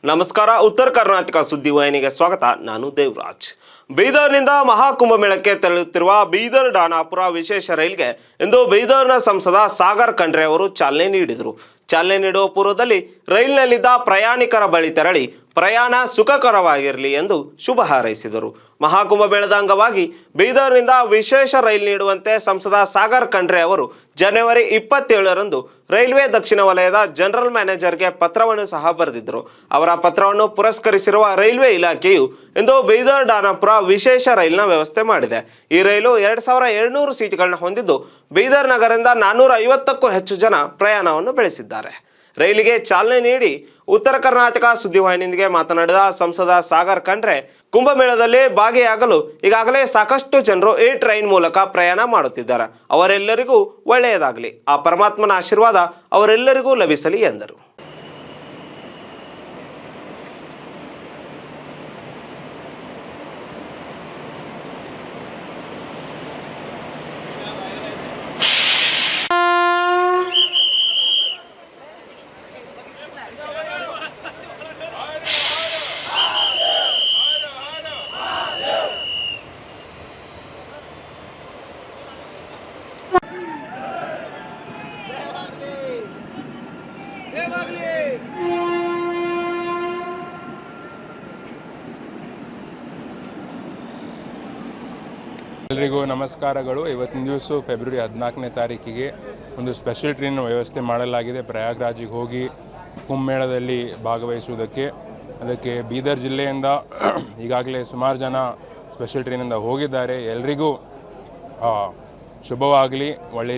ನಮಸ್ಕಾರ. ಉತ್ತರ ಕರ್ನಾಟಕ ಸುದ್ದಿವಾಹಿನಿಗೆ ಸ್ವಾಗತ. ನಾನು ದೇವರಾಜ್. ಬೀದರ್ನಿಂದ ಮಹಾಕುಂಭಮೇಳಕ್ಕೆ ತೆರಳುತ್ತಿರುವ ಬೀದರ್ ಡಾನಾಪುರ ವಿಶೇಷ ರೈಲ್ಗೆ ಇಂದು ಬೀದರ್ನ ಸಂಸದ ಸಾಗರ್ ಖಂಡ್ರೆ ಅವರು ಚಾಲನೆ ನೀಡಿದರು. ಚಾಲನೆ ನೀಡುವ ಪೂರ್ವದಲ್ಲಿ ರೈಲಿನಲ್ಲಿದ್ದ ಪ್ರಯಾಣಿಕರ ಬಳಿ ತೆರಳಿ ಪ್ರಯಾಣ ಸುಖಕರವಾಗಿರಲಿ ಎಂದು ಶುಭ ಹಾರೈಸಿದರು. ಮಹಾಕುಂಭಮೇಳದ ಅಂಗವಾಗಿ ಬೀದರ್ನಿಂದ ವಿಶೇಷ ರೈಲು ನೀಡುವಂತೆ ಸಂಸದ ಸಾಗರ್ ಖಂಡ್ರೆ ಅವರು ಜನವರಿ 27ರಂದು ರೈಲ್ವೆ ದಕ್ಷಿಣ ವಲಯದ ಜನರಲ್ ಮ್ಯಾನೇಜರ್ಗೆ ಪತ್ರವನ್ನು ಸಹ ಬರೆದಿದ್ದರು. ಅವರ ಪತ್ರವನ್ನು ಪುರಸ್ಕರಿಸಿರುವ ರೈಲ್ವೆ ಇಲಾಖೆಯು ಇಂದು ಬೀದರ್ ಡಾನಾಪುರ ವಿಶೇಷ ರೈಲಿನ ವ್ಯವಸ್ಥೆ ಮಾಡಿದೆ. ಈ ರೈಲು 2700 ಸೀಟ್ಗಳನ್ನ ಹೊಂದಿದ್ದು ಬೀದರ್ ನಗರದಿಂದ 450ಕ್ಕೂ ಹೆಚ್ಚು ಜನ ಪ್ರಯಾಣವನ್ನು ಬೆಳೆಸಿದ್ದಾರೆ. ರೈಲಿಗೆ ಚಾಲನೆ ನೀಡಿ ಉತ್ತರ ಕರ್ನಾಟಕ ಸುದ್ದಿವಾಹಿನಿಯೊಂದಿಗೆ ಮಾತನಾಡಿದ ಸಂಸದ ಸಾಗರ್ ಖಂಡ್ರೆ, ಕುಂಭಮೇಳದಲ್ಲಿ ಭಾಗಿಯಾಗಲು ಈಗಾಗಲೇ ಸಾಕಷ್ಟು ಜನರು ಈ ಟ್ರೈನ್ ಮೂಲಕ ಪ್ರಯಾಣ ಮಾಡುತ್ತಿದ್ದಾರೆ. ಅವರೆಲ್ಲರಿಗೂ ಒಳ್ಳೆಯದಾಗಲಿ, ಆ ಪರಮಾತ್ಮನ ಆಶೀರ್ವಾದ ಅವರೆಲ್ಲರಿಗೂ ಲಭಿಸಲಿ ಎಂದರು. ಎಲ್ಲರಿಗೂ ನಮಸ್ಕಾರಗಳು. ಇವತ್ತಿನ ದಿವಸ ಫೆಬ್ರವರಿ 14ನೇ ತಾರೀಕಿಗೆ ಒಂದು ಸ್ಪೆಷಲ್ ಟ್ರೈನ್ ವ್ಯವಸ್ಥೆ ಮಾಡಲಾಗಿದೆ ಪ್ರಯಾಗ್ರಾಜಿಗೆ ಹೋಗಿ ಕುಂಭಮೇಳದಲ್ಲಿ ಭಾಗವಹಿಸುವುದಕ್ಕೆ. ಅದಕ್ಕೆ ಬೀದರ್ ಜಿಲ್ಲೆಯಿಂದ ಈಗಾಗಲೇ ಸುಮಾರು ಜನ ಸ್ಪೆಷಲ್ ಟ್ರೈನಿಂದ ಹೋಗಿದ್ದಾರೆ. ಎಲ್ರಿಗೂ ಶುಭವಾಗಲಿ, ಒಳ್ಳೆ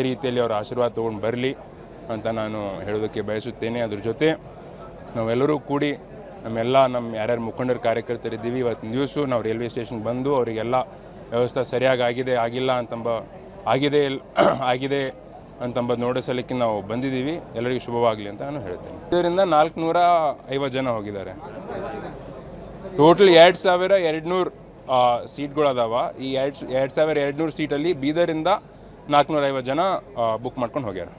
ರೀತಿಯಲ್ಲಿ ಅವರ ಆಶೀರ್ವಾದ ತೊಗೊಂಡು ಬರಲಿ ಅಂತ ನಾನು ಹೇಳೋದಕ್ಕೆ ಬಯಸುತ್ತೇನೆ. ಅದ್ರ ಜೊತೆ ನಾವೆಲ್ಲರೂ ಕೂಡಿ ನಮ್ಮ ಯಾರ್ಯಾರು ಮುಖಂಡರು ಕಾರ್ಯಕರ್ತರಿದ್ದೀವಿ, ಇವತ್ತಿನ ದಿವಸ ನಾವು ರೈಲ್ವೆ ಸ್ಟೇಷನ್ಗೆ ಬಂದು ಅವರಿಗೆಲ್ಲ ವ್ಯವಸ್ಥೆ ಸರಿಯಾಗಿ ಆಗಿದೆ ಅಂತಂಬದು ನೋಡಿಸಲಿಕ್ಕೆ ನಾವು ಬಂದಿದ್ದೀವಿ. ಎಲ್ಲರಿಗೂ ಶುಭವಾಗಲಿ ಅಂತ ನಾನು ಹೇಳ್ತೇನೆ. ಇದರಿಂದ 450 ಜನ ಹೋಗಿದ್ದಾರೆ. ಟೋಟಲ್ 2200 ಸೀಟ್ಗಳು ಅದಾವ. ಈ 2200 ಸೀಟಲ್ಲಿ ಬೀದರಿಂದ 450 ಜನ ಬುಕ್ ಮಾಡ್ಕೊಂಡು ಹೋಗ್ಯಾರ.